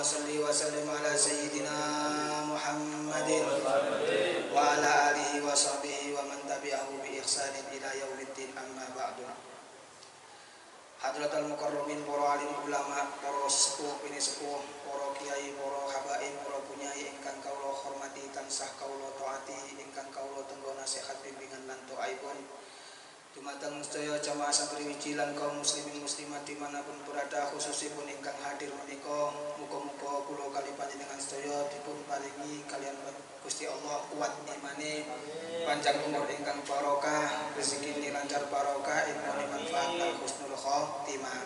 salli wa sallim ala sayyidina Muhammadin wa ala alihi wa sahbihi wa man tabi'ahu bi ihsanin ila yaumiddin, amma ba'du. Hadratul mukarramin, para alim ulama, para sepuh ini sepuh, para kiai, para habaib, para punyai ingkang kawula hormati tansah kawula taati, ingkang kawula tenggo nasihat bimbingan lan doaipun. Dumateng sedaya jamaah santri wiji lan kaum muslimin muslimat dimanapun berada, khususipun ingkang hadir menika, muga-muga kula kali panjenengan sedaya dipun paringi kalian Gusti Allah kuat imane, panjang umur ingkang barokah, rezeki lancar barokah, ilmu manfaat lan husnul khotimah.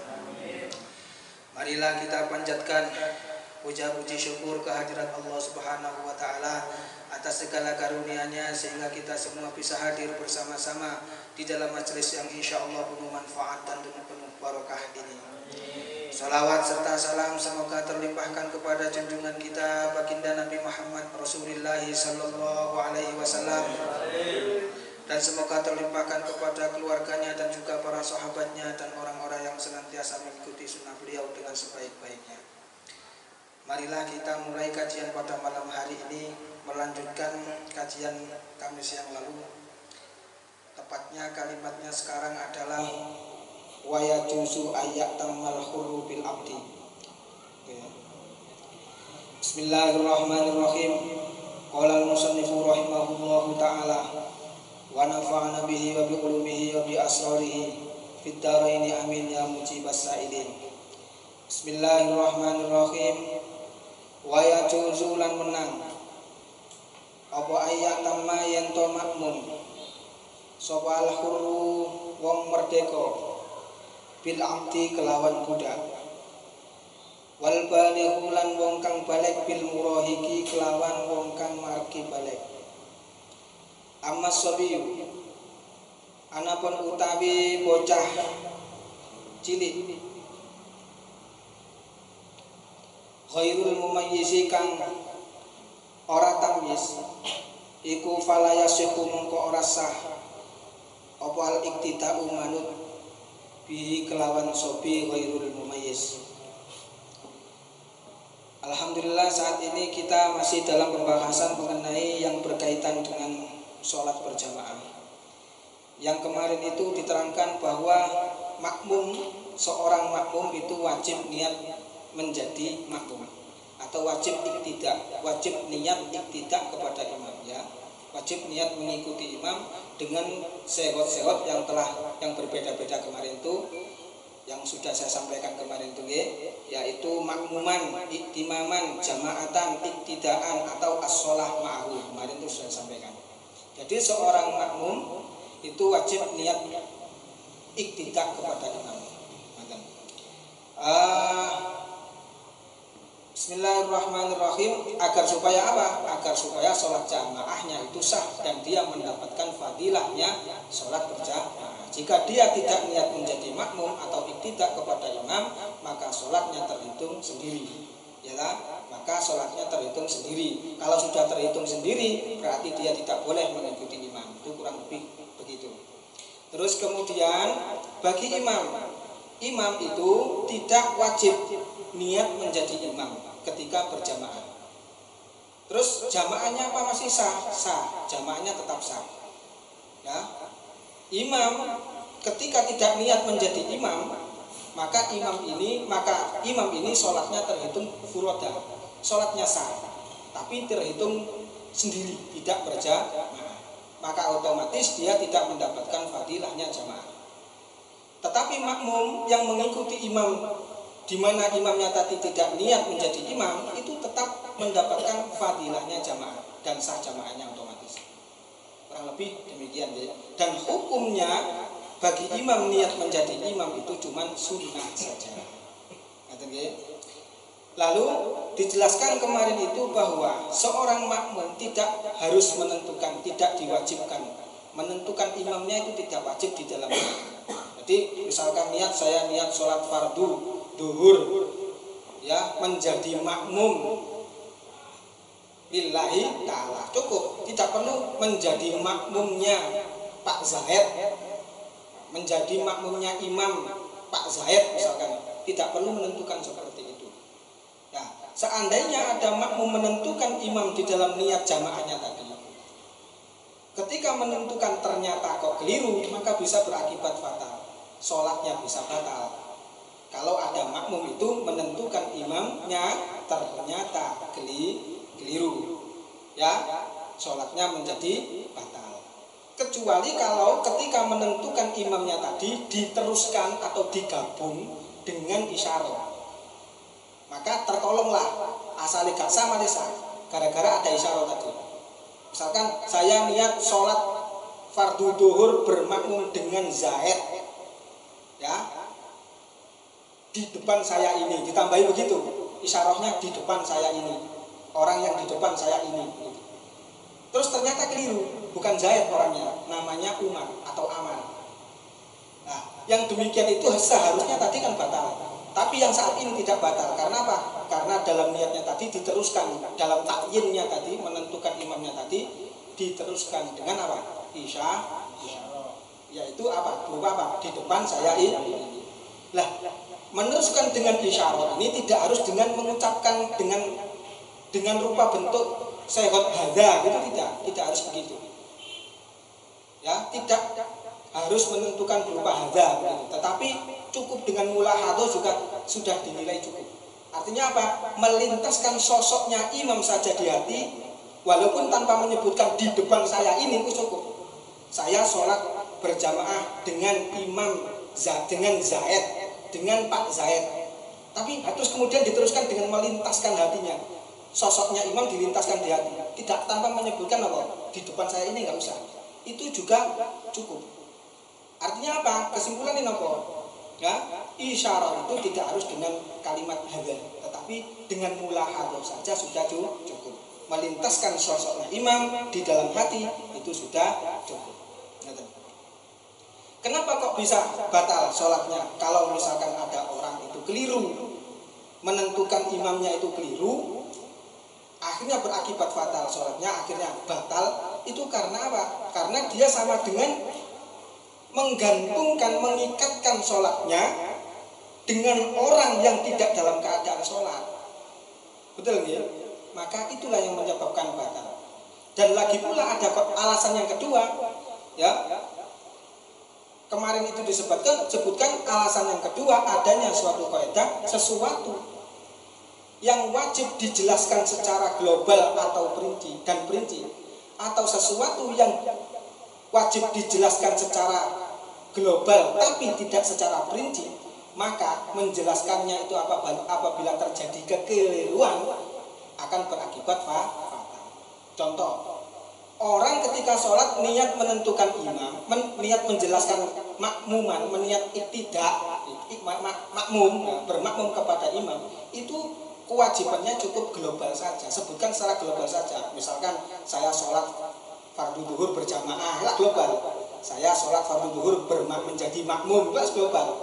Marilah kita panjatkan puja-puji syukur kehadirat Allah Subhanahu wa taala atas segala karunia-Nya sehingga kita semua bisa hadir bersama-sama di dalam majelis yang insya Allah penuh manfaat dan penuh barokah ini. Salawat serta salam semoga terlimpahkan kepada junjungan kita baginda Nabi Muhammad Rasulullah sallallahu alaihi wasallam, dan semoga terlimpahkan kepada keluarganya dan juga para sahabatnya dan orang-orang yang senantiasa mengikuti sunnah beliau dengan sebaik-baiknya. Marilah kita mulai kajian pada malam hari ini, melanjutkan kajian Kamis yang lalu. Tepatnya kalimatnya sekarang adalah wa yajuzu ayyatammal hurru bil abdi. Bismillahirrahmanirrahim. Qala al-musannifu rahimahullahu ta'ala wa nafa'ana bihi wa bi ulumihi wa bi asrarihi fid dharaini amin ya mujibas sa'ilin. Bismillahirrahmanirrahim. Wa yajuzu lan menang apa ayyatamma yen to makmum sapa al-hurru wong merdeka bil abdi kelawan budak, wal balighu lan wong kang balik bil murahiki kelawan wong kang margi balik. Amma sabiyu anapun utawi bocah cilik ghairul mumayyizi kang ora tamyiz iku falayasiku mongko ora sah apa al-iktida'u manut bihi kelawan sobi ghairul mumayyiz. Alhamdulillah saat ini kita masih dalam pembahasan mengenai yang berkaitan dengan sholat berjamaah. Yang kemarin itu diterangkan bahwa makmum, seorang makmum itu wajib niat menjadi makmum atau wajib iktidak, wajib niat iktidak kepada imam, ya. Wajib niat mengikuti imam dengan sehot-sehot yang berbeda-beda kemarin itu, yang sudah saya sampaikan kemarin itu, yaitu makmuman, iktimaman, jamaatan, iktidaan atau as-sholah ma'ahu. Kemarin itu sudah sampaikan. Jadi seorang makmum itu wajib niat iktidak kepada imam. Bismillahirrahmanirrahim. Agar supaya apa? Agar supaya sholat jamaahnya itu sah dan dia mendapatkan fadilahnya sholat berjamaah. Jika dia tidak niat menjadi makmum atau iktidak kepada imam, maka sholatnya terhitung sendiri, ya, maka sholatnya terhitung sendiri. Kalau sudah terhitung sendiri, berarti dia tidak boleh mengikuti imam. Itu kurang lebih begitu. Terus kemudian bagi imam itu tidak wajib niat menjadi imam ketika berjamaah. Terus jamaahnya apa masih sah? Sah, jamaahnya tetap sah. Ya. Imam ketika tidak niat menjadi imam, maka imam ini sholatnya terhitung furoda, sholatnya sah, tapi terhitung sendiri, tidak berjamaah. Maka otomatis dia tidak mendapatkan fadilahnya jamaah. Tetapi makmum yang mengikuti imam di mana imamnya tadi tidak niat menjadi imam, itu tetap mendapatkan fadilahnya jamaah dan sah jamaahnya otomatis. Kurang lebih demikian, ya. Dan hukumnya bagi imam niat menjadi imam itu cuma sunnah saja. Lalu dijelaskan kemarin itu bahwa seorang makmum tidak harus menentukan, tidak diwajibkan menentukan imamnya, itu tidak wajib di dalam. Jadi misalkan saya niat sholat fardu duhur, ya, menjadi makmum lillahi ta'ala, cukup, tidak perlu menjadi makmumnya Pak Zahid, menjadi makmumnya Imam Pak Zahid misalkan, tidak perlu menentukan seperti itu. Ya, Seandainya ada makmum menentukan imam di dalam niat jamaahnya tadi, ketika menentukan ternyata kok keliru, maka bisa berakibat fatal, sholatnya bisa batal. Kalau ada makmum itu menentukan imamnya ternyata keliru, ya, sholatnya menjadi batal. Kecuali kalau ketika menentukan imamnya tadi diteruskan atau digabung dengan isyarat, maka tertolonglah, asal gak sama desa gara-gara ada isyarat tadi. Misalkan saya niat sholat fardu duhur bermakmum dengan Zaid, ya, di depan saya ini, ditambahi begitu isyaratnya, di depan saya ini, orang yang di depan saya ini, terus ternyata keliru, bukan Zaid orangnya, namanya Umar atau Aman. Nah, yang demikian itu seharusnya tadi kan batal. Tapi yang saat ini tidak batal. Karena apa? Karena dalam niatnya tadi diteruskan, dalam takyinnya tadi, menentukan imamnya tadi diteruskan dengan apa? Isyarat. Yaitu apa? Berupa apa? Di depan saya ini. Lah, meneruskan dengan isyarat ini tidak harus dengan mengucapkan dengan rupa bentuk sehot hadza gitu, tidak harus begitu. Ya, tidak harus menentukan berupa hadza gitu. Tetapi cukup dengan mulahadhah juga sudah dinilai cukup. Artinya apa? Melintaskan sosoknya imam saja di hati, walaupun tanpa menyebutkan di depan saya ini, itu cukup. Saya sholat berjamaah dengan imam dengan Zaid, dengan Pak Zaid. Tapi terus kemudian diteruskan dengan melintaskan hatinya. Sosoknya imam dilintaskan di hati, tidak tanpa menyebutkan apa? Di depan saya ini nggak usah. Itu juga cukup. Artinya apa? Kesimpulan ini apa? Ya, isyarat itu tidak harus dengan kalimat hadza, tetapi dengan mulahadhah saja sudah cukup. Melintaskan sosoknya imam di dalam hati itu sudah cukup. Kenapa kok bisa batal sholatnya? Kalau misalkan ada orang itu keliru menentukan imamnya itu keliru, akhirnya berakibat fatal, sholatnya akhirnya batal. Itu karena apa? Karena dia sama dengan menggantungkan, mengikatkan sholatnya dengan orang yang tidak dalam keadaan sholat. Betul ya? Maka itulah yang menyebabkan batal. Dan lagi pula ada alasan yang kedua, ya. Kemarin itu disebutkan alasan yang kedua, adanya suatu kaidah, sesuatu yang wajib dijelaskan secara global atau perinci, atau sesuatu yang wajib dijelaskan secara global tapi tidak secara perinci, maka menjelaskannya itu apabila terjadi kekeliruan akan berakibat fatal. Contoh, orang ketika sholat niat menentukan imam, niat menjelaskan makmuman, meniat iktidak, makmum, bermakmum kepada imam, itu kewajibannya cukup global saja. Sebutkan secara global saja. Misalkan saya sholat fardu duhur berjamaah, lah global. Saya sholat fardu duhur menjadi makmum, lah global.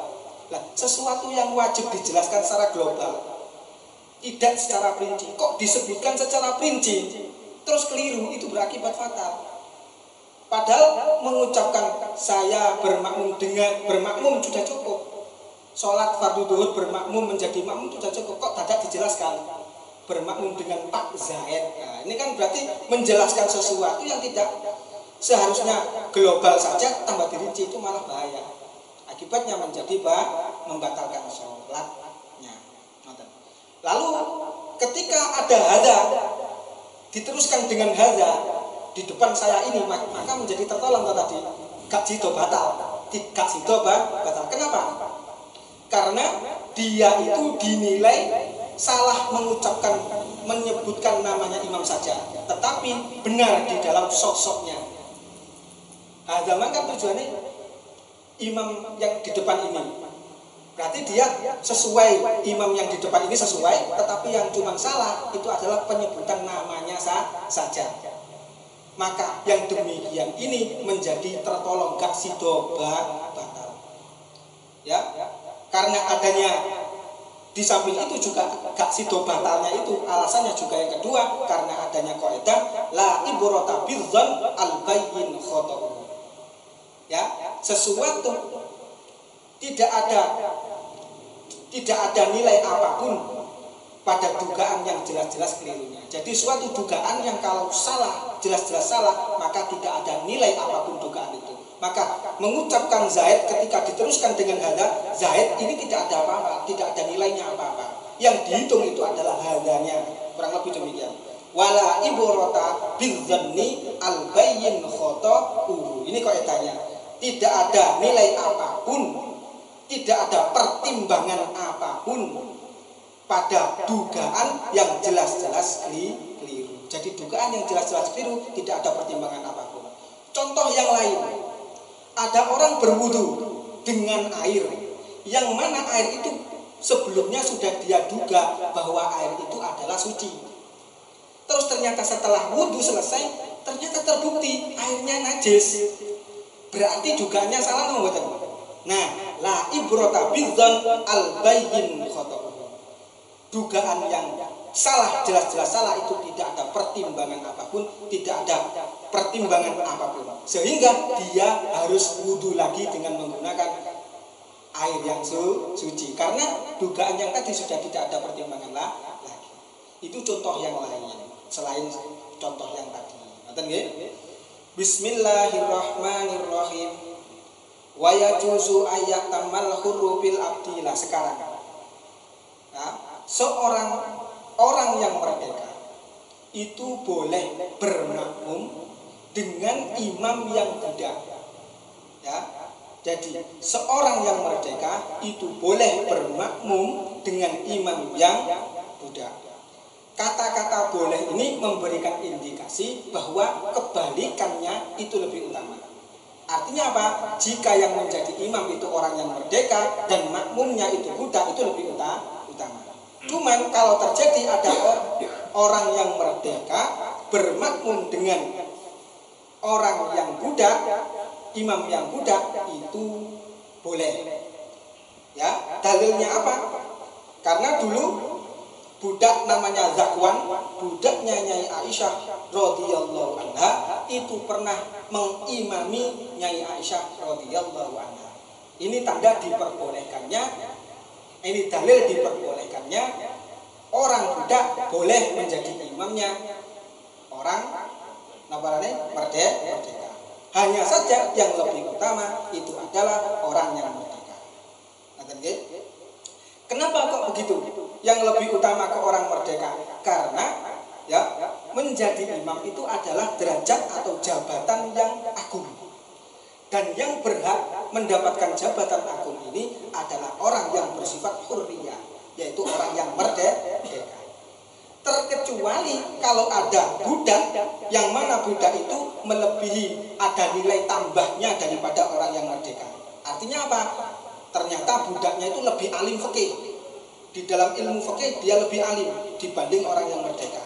Nah, sesuatu yang wajib dijelaskan secara global, tidak secara perinci. Kok disebutkan secara perinci? Terus keliru, itu berakibat fatal. Padahal mengucapkan saya bermakmum sudah cukup. Sholat fardu duhur bermakmum menjadi makmum sudah cukup. Kok tidak dijelaskan bermakmum dengan Pak Zaid? Nah, ini kan berarti menjelaskan sesuatu yang tidak seharusnya global saja, tambah dirinci, itu malah bahaya. Akibatnya menjadi membatalkan sholatnya. Lalu ketika ada hadza diteruskan dengan hadza di depan saya ini, maka menjadi tertolong tadi, gak sido batal. Kenapa? Karena dia itu dinilai salah menyebutkan namanya imam saja, tetapi benar di dalam sosoknya. Hadza kan tujuannya imam yang di depan ini, berarti dia sesuai, imam yang di depan ini sesuai, tetapi yang cuma salah itu adalah penyebutan namanya saja. Maka yang demikian ini menjadi tertolong, gak sido batal. Ya, karena adanya di samping itu juga gak sido batalnya itu alasannya juga yang kedua, karena adanya kaidah la ibrata bidzan al bayyin khata'u. Ya, sesuatu tidak ada nilai apapun pada dugaan yang jelas-jelas kelirunya. Jadi suatu dugaan yang kalau salah, jelas-jelas salah, maka tidak ada nilai apapun dugaan itu. Maka mengucapkan Zaid ketika diteruskan dengan hada, Zaid ini tidak ada apa-apa, tidak ada nilainya apa-apa. Yang dihitung itu adalah hadanya. Kurang lebih demikian. Wala ibrata bidzanni al-bayyin khata'uhu. Ini kaidahnya. Tidak ada nilai apapun, tidak ada pertimbangan apapun pada dugaan yang jelas-jelas keliru. Jadi dugaan yang jelas-jelas keliru tidak ada pertimbangan apapun. Contoh yang lain, ada orang berwudu dengan air, yang mana air itu sebelumnya sudah dia duga bahwa air itu adalah suci. Terus ternyata setelah wudu selesai, ternyata terbukti airnya najis. Berarti dugaannya salah atau enggak? Nah, la ibrata bidzan al-bayyin khata'uhu. Dugaan yang salah, jelas-jelas salah itu tidak ada pertimbangan apapun, tidak ada pertimbangan apapun. Sehingga dia harus wudu lagi dengan menggunakan air yang suci. Karena dugaan yang tadi sudah tidak ada pertimbangan lagi. Itu contoh yang lain selain contoh yang tadi. Ngoten nggih? Bismillahirrahmanirrahim. Wa yajuzu ayatamal hurufil abdilah. Sekarang seorang orang yang merdeka itu boleh bermakmum dengan imam yang budak. Ya. Jadi seorang yang merdeka itu boleh bermakmum dengan imam yang budak. Kata-kata boleh ini memberikan indikasi bahwa kebalikannya itu lebih utama. Artinya apa? Jika yang menjadi imam itu orang yang merdeka dan makmumnya itu budak, itu lebih utama. Cuman kalau terjadi ada orang yang merdeka bermakmum dengan orang yang budak, imam yang budak, itu boleh. Ya, dalilnya apa? Karena dulu budak namanya Zakwan, budaknya Nyai Aisyah radhiyallahu anha itu pernah mengimami Nyai Aisyah radhiyallahu anha. Ini tanda diperbolehkannya. Ini dalil diperbolehkannya orang budak boleh menjadi imamnya orang merdeka. Hanya saja yang lebih utama itu adalah orang yang merdeka. Kenapa kok begitu? Yang lebih utama ke orang merdeka karena ya menjadi imam itu adalah derajat atau jabatan yang agung. Dan yang berhak mendapatkan jabatan agung ini adalah orang yang bersifat hurriyah, yaitu orang yang merdeka. Terkecuali kalau ada budak, yang mana budak itu melebihi, ada nilai tambahnya daripada orang yang merdeka. Artinya apa? Ternyata budaknya itu lebih alim fikih. Di dalam ilmu fikih dia lebih alim dibanding orang yang merdeka.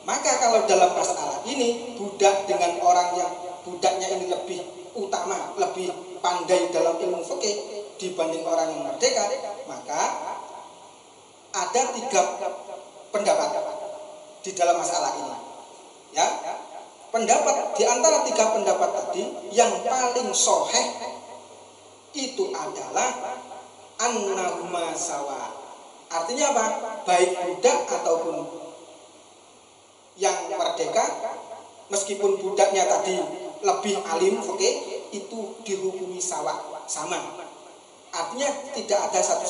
Maka kalau dalam masalah ini, budak dengan orang yang budaknya ini lebih utama, lebih pandai dalam ilmu fikih dibanding orang yang merdeka, maka ada 3 pendapat di dalam masalah ini. Ya, pendapat di antara 3 pendapat tadi yang paling sahih itu adalah annahuma sawa. Artinya apa? Baik budak ataupun yang merdeka, meskipun budaknya tadi lebih alim fikih, itu dihukumi sama. Artinya tidak ada satu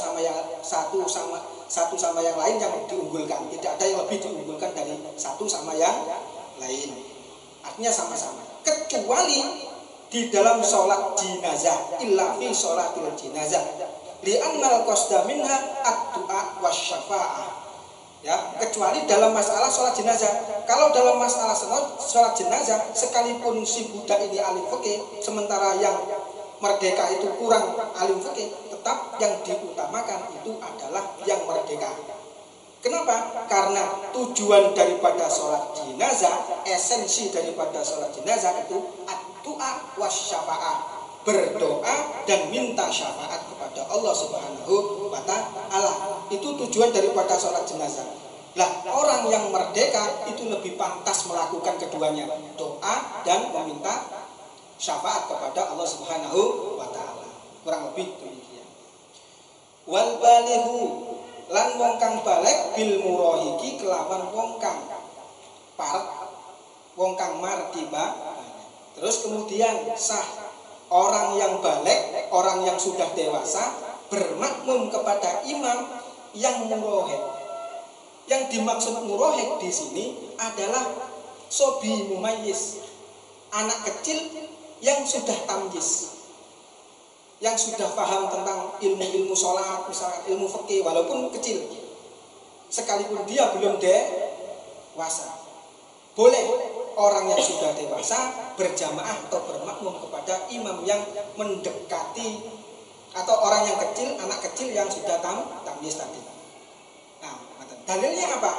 sama yang lain yang diunggulkan. Tidak ada yang lebih diunggulkan dari satu sama yang lain. Artinya sama-sama. Kecuali di dalam sholat jenazah, illa fi sholatil jenazah. Li'annal qasda minha ad-du'a wasyafa'ah. Ya, kecuali dalam masalah sholat jenazah. Kalau dalam masalah sholat jenazah, sekalipun si budak ini alim fikih, sementara yang merdeka itu kurang alim fikih, tetap yang diutamakan itu adalah yang merdeka. Kenapa? Karena tujuan daripada sholat jenazah, esensi daripada sholat jenazah itu ad-du'a wasyafa'ah, berdoa dan minta syafaat kepada Allah Subhanahu wa ta'ala. Itu tujuan daripada sholat jenazah. Lah, orang yang merdeka itu lebih pantas melakukan keduanya, doa dan meminta syafaat kepada Allah Subhanahu wa ta'ala. Kurang lebih demikian. Wal balighu lan wong kang balik bil murahiki kelawan wong kang parek, wong kang markiba. Terus kemudian sah orang yang balik, orang yang sudah dewasa bermakmum kepada imam yang murahik. Yang dimaksud murahik di sini adalah sobi mumayyiz, anak kecil yang sudah tamyiz, yang sudah paham tentang ilmu-ilmu sholat, misalnya ilmu fikih, walaupun kecil, sekalipun dia belum dewasa. Boleh orang yang sudah dewasa berjamaah atau bermakmum kepada imam yang mendekati, atau orang yang kecil, anak kecil yang sudah tamyiz tadi. Nah, dalilnya apa?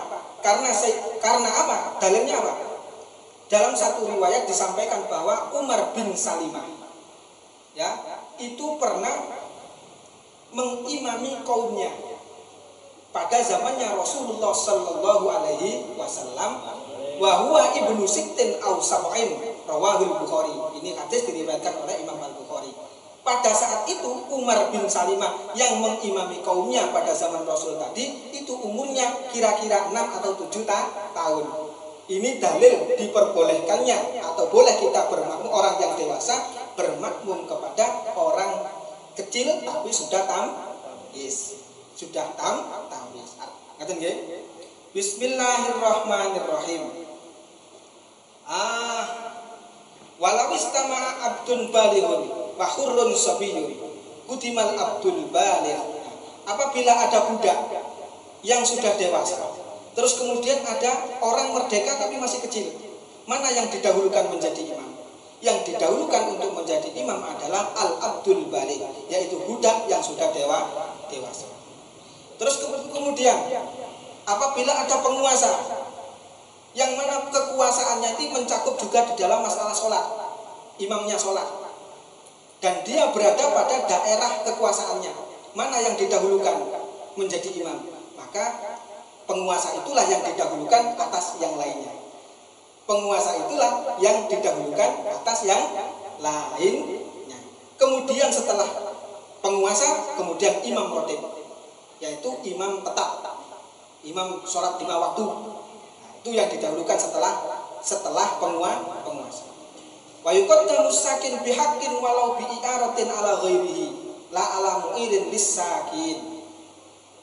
Karena apa? Dalilnya apa? Dalam satu riwayat disampaikan bahwa Umar bin Salimah, ya, itu pernah mengimami kaumnya pada zamannya Rasulullah Sallallahu Alaihi Wasallam, wa huwa ibnu sittin aw sab'in, rawahul Bukhari. Ini hadis diriwayatkan oleh Imam Al-Bukhari. Pada saat itu Umar bin Salimah yang mengimami kaumnya pada zaman Rasul tadi itu umurnya kira-kira 6 atau 7 tahun. Ini dalil diperbolehkannya atau boleh kita bermakmum, orang yang dewasa bermakmum kepada orang kecil tapi sudah tamyiz. Sudah tamyiz. Ngaten nggih? Bismillahirrahmanirrahim. Walau istama'a abdun balighun wa hurrun sabiyyun kudimal abdul baligh. Apabila ada budak yang sudah dewasa, terus kemudian ada orang merdeka tapi masih kecil, mana yang didahulukan menjadi imam? Yang didahulukan untuk menjadi imam adalah al-abdul baligh, yaitu budak yang sudah dewasa. Terus kemudian apabila ada penguasa yang mana kekuasaannya itu mencakup juga di dalam masalah sholat, imamnya sholat, dan dia berada pada daerah kekuasaannya, mana yang didahulukan menjadi imam? Maka penguasa itulah yang didahulukan atas yang lainnya. Penguasa itulah yang didahulukan atas yang lainnya. Kemudian setelah penguasa, kemudian imam rotib, yaitu imam tetap, imam sholat 5 waktu. Nah, itu yang didahulukan setelah penguasa. Wa yuqaddamu sakin bihaqqin walau bi'iratin ala ghairihi la ala mu'irin lis-sakin.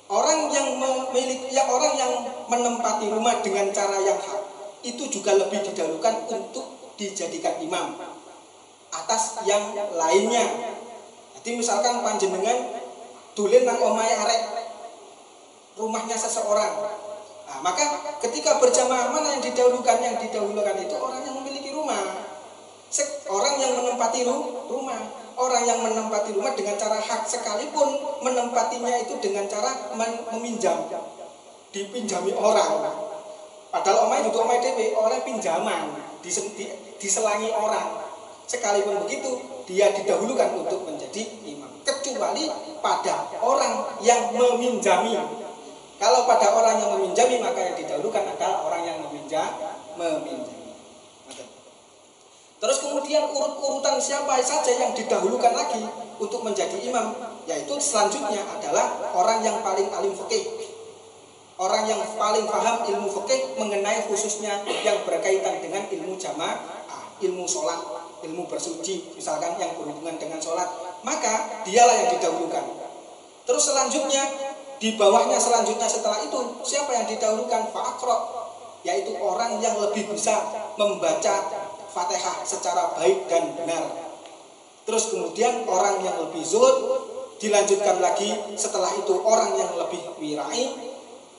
Orang yang memiliki, orang yang menempati rumah dengan cara yang hak itu juga lebih didahulukan untuk dijadikan imam atas yang lainnya. Jadi misalkan panjenengan dolen nang omahe arek rumahnya seseorang, nah, maka ketika berjamaah mana yang didahulukan? Yang didahulukan itu orang yang memiliki rumah, orang yang menempati rumah. Orang yang menempati rumah dengan cara hak, sekalipun menempatinya itu dengan cara meminjam, dipinjami orang. Padahal omai itu omai dewe oleh pinjaman, diselangi orang. Sekalipun begitu, dia didahulukan untuk menjadi imam. Kecuali pada orang yang meminjami. Kalau pada orang yang meminjami, maka yang didahulukan adalah orang yang meminjami. Terus kemudian urutan siapa saja yang didahulukan lagi untuk menjadi imam, yaitu selanjutnya adalah orang yang paling alim fikih, orang yang paling paham ilmu fikih mengenai khususnya yang berkaitan dengan ilmu jamaah, ilmu sholat, ilmu bersuci, misalkan yang berhubungan dengan sholat, maka dialah yang didahulukan. Terus selanjutnya di bawahnya selanjutnya setelah itu siapa yang didahulukan? Fa'aqra, yaitu orang yang lebih bisa membaca Fatihah secara baik dan benar. Terus kemudian orang yang lebih zuhud, dilanjutkan lagi setelah itu orang yang lebih wirai,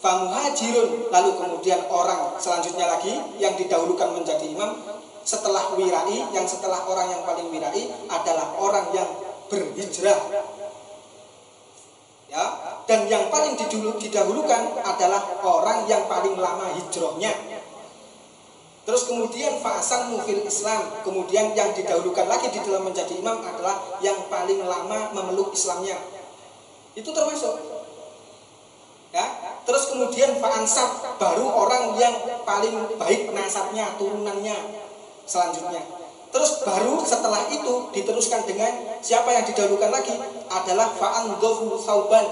famuhajirun, lalu kemudian orang selanjutnya lagi yang didahulukan menjadi imam setelah wirai, yang setelah orang yang paling wirai adalah orang yang berhijrah, ya, dan yang paling didahulukan adalah orang yang paling lama hijrahnya. Terus kemudian fa'asan mufil Islam, kemudian yang didahulukan lagi di dalam menjadi imam adalah yang paling lama memeluk Islamnya. Itu termasuk, ya. Terus kemudian fa'ansab, baru orang yang paling baik nasabnya, turunannya selanjutnya. Terus baru setelah itu diteruskan dengan siapa yang didahulukan lagi adalah fa'andhafu sauban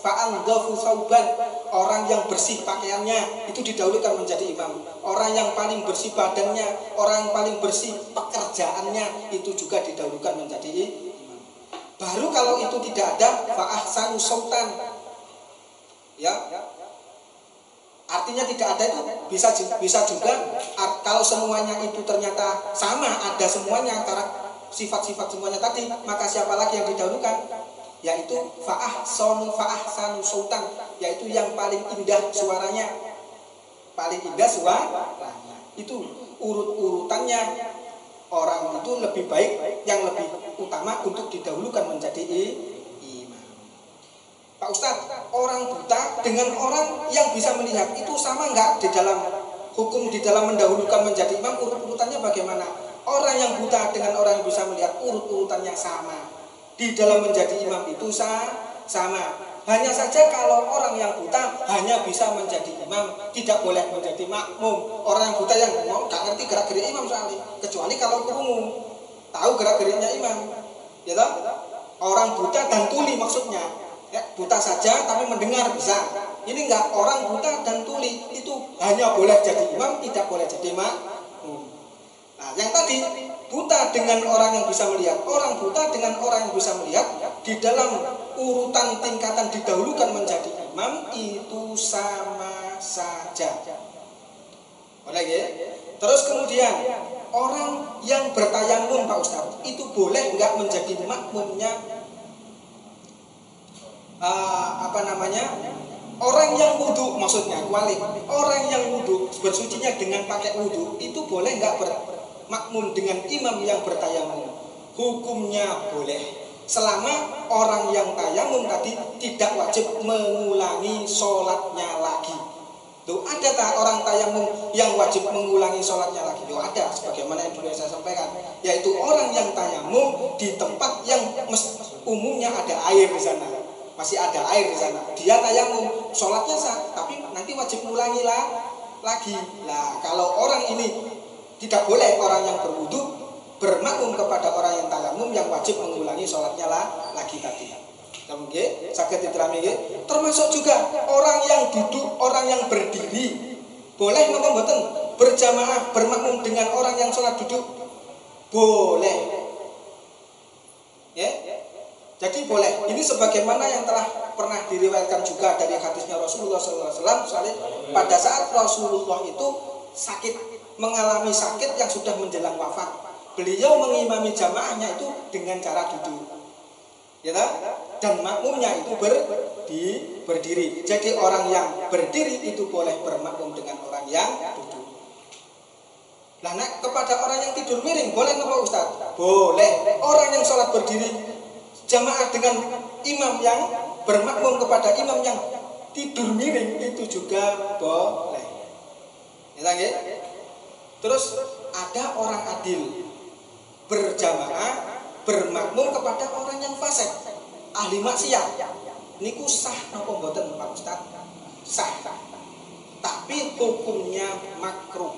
fa'andhafu sauban, orang yang bersih pakaiannya itu didahulukan menjadi imam. Orang yang paling bersih badannya, orang yang paling bersih pekerjaannya itu juga didahulukan menjadi imam. Baru kalau itu tidak ada fa'ahsanu sautan, ya, artinya tidak ada itu bisa juga kalau semuanya itu ternyata sama, ada semuanya antara sifat-sifat semuanya tadi, maka siapa lagi yang didahulukan? Yaitu fa'ahsanu sautan, yaitu yang paling indah suaranya. Paling indah suaranya. Itu urut-urutannya, orang itu lebih baik, yang lebih utama untuk didahulukan menjadi imam. Pak Ustadz, orang buta dengan orang yang bisa melihat itu sama enggak di dalam hukum, di dalam mendahulukan menjadi imam, urut-urutannya bagaimana? Orang yang buta dengan orang yang bisa melihat urut-urutannya sama. Di dalam menjadi imam itu sama. Hanya saja kalau orang yang buta hanya bisa menjadi imam, tidak boleh menjadi makmum. Orang yang buta yang nggak ngerti gerak-gerik imam soalnya, kecuali kalau kerungu, tahu gerak-geriknya imam. Ya toh? Orang buta dan tuli maksudnya. Ya, buta saja tapi mendengar bisa. Ini enggak, orang buta dan tuli itu hanya boleh jadi imam, tidak boleh jadi makmum. Nah, yang tadi buta dengan orang yang bisa melihat, orang buta dengan orang yang bisa melihat di dalam urutan tingkatan didahulukan menjadi imam itu sama saja. Boleh ya? Terus kemudian orang yang bertayamum Pak Ustadz itu boleh enggak menjadi makmumnya? Orang yang wudhu, maksudnya kuali, orang yang wudhu bersucinya dengan pakai wudhu itu boleh nggak bermakmum dengan imam yang bertayamum? Hukumnya boleh, selama orang yang tayamum tadi tidak wajib mengulangi sholatnya lagi. Tuh ada tak orang tayamum yang wajib mengulangi sholatnya lagi? Tuh ada, sebagaimana yang dulu saya sampaikan, yaitu orang yang tayamum di tempat yang umumnya ada air di sana. Masih ada air di sana, dia tayamum, sholatnya sah, tapi nanti wajib mengulangi lagi. Nah, kalau orang ini tidak boleh, orang yang berwudu bermakmum kepada orang yang tayamum yang wajib mengulangi sholatnya lagi tadi. Kemudian sakit diterami, termasuk juga orang yang duduk, orang yang berdiri, boleh napa mboten berjamaah bermakmum dengan orang yang sholat duduk? Boleh. Ya. Jadi boleh. Ini sebagaimana yang telah pernah diriwayatkan juga dari hadisnya Rasulullah SAW. Pada saat Rasulullah itu sakit, mengalami sakit yang sudah menjelang wafat, beliau mengimami jamaahnya itu dengan cara duduk, ya, dan makmumnya itu berdiri. Jadi orang yang berdiri itu boleh bermakmum dengan orang yang duduk. Nah, kepada orang yang tidur miring boleh napa Ustaz? Boleh. Orang yang sholat berdiri jamaah dengan imam yang bermakmum kepada imam yang tidur miring itu juga boleh. Ya, terus ada orang adil berjamaah bermakmum kepada orang yang fasik, ahli maksiat. Niku sah napa mboten Pak Ustaz? Sah. Tapi hukumnya makruh.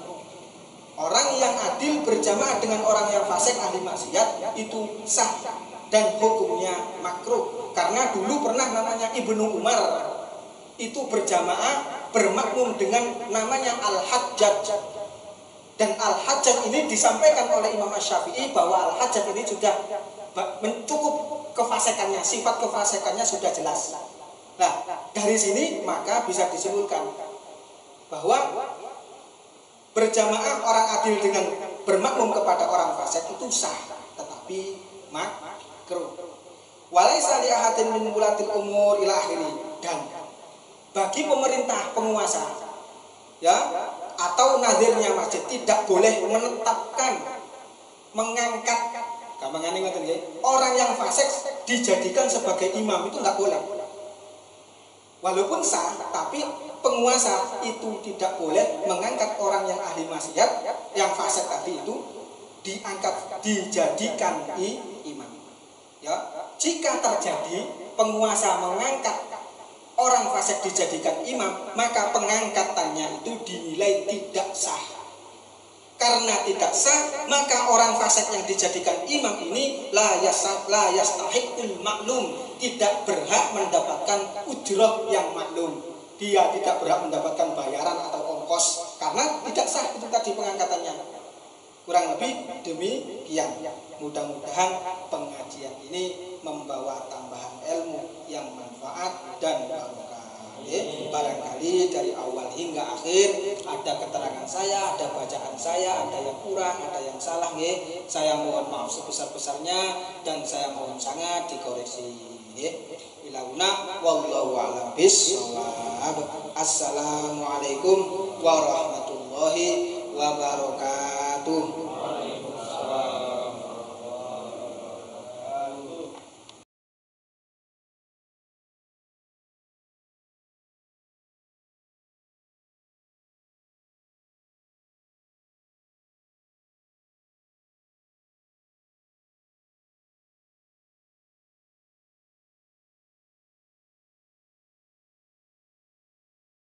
Orang yang adil berjamaah dengan orang yang fasik ahli maksiat itu sah dan hukumnya makruh. Karena dulu pernah namanya Ibnu Umar itu berjamaah bermakmum dengan namanya Al-Hajjaj. Dan Al-Hajjaj ini disampaikan oleh Imam Asy-Syafi'i bahwa Al-Hajjaj ini sudah cukup kefasikannya, sifat kefasikannya sudah jelas. Nah, dari sini maka bisa disimpulkan bahwa berjamaah orang adil dengan bermakmum kepada orang fasik itu sah, tetapi makruh. Walaisa li ahadin min wulatil umur ila akhiri. Dan bagi pemerintah penguasa, ya, atau nadirnya masjid tidak boleh menetapkan, mengangkat orang yang fasik dijadikan sebagai imam, itu nggak boleh. Walaupun sah, tapi penguasa itu tidak boleh mengangkat orang yang ahli maksiat, yang fasik tadi itu diangkat, dijadikan imam. Ya, jika terjadi penguasa mengangkat orang fasik dijadikan imam, maka pengangkatannya itu dinilai tidak sah. Karena tidak sah, maka orang fasik yang dijadikan imam ini la yastahiqul maklum, tidak berhak mendapatkan ujroh yang maklum. Dia tidak berhak mendapatkan bayaran atau ongkos karena tidak sah itu tadi pengangkatannya. Kurang lebih demikian. Mudah-mudahan pengajian ini membawa tambahan ilmu yang manfaat dan barokah. Barangkali dari awal hingga akhir ada keterangan saya, ada bacaan saya, ada yang kurang, ada yang salah. Saya mohon maaf sebesar-besarnya dan saya mohon sangat dikoreksi. Ilauna wallahu a'lam bishawab. Assalamualaikum warahmatullahi wabarakatuh.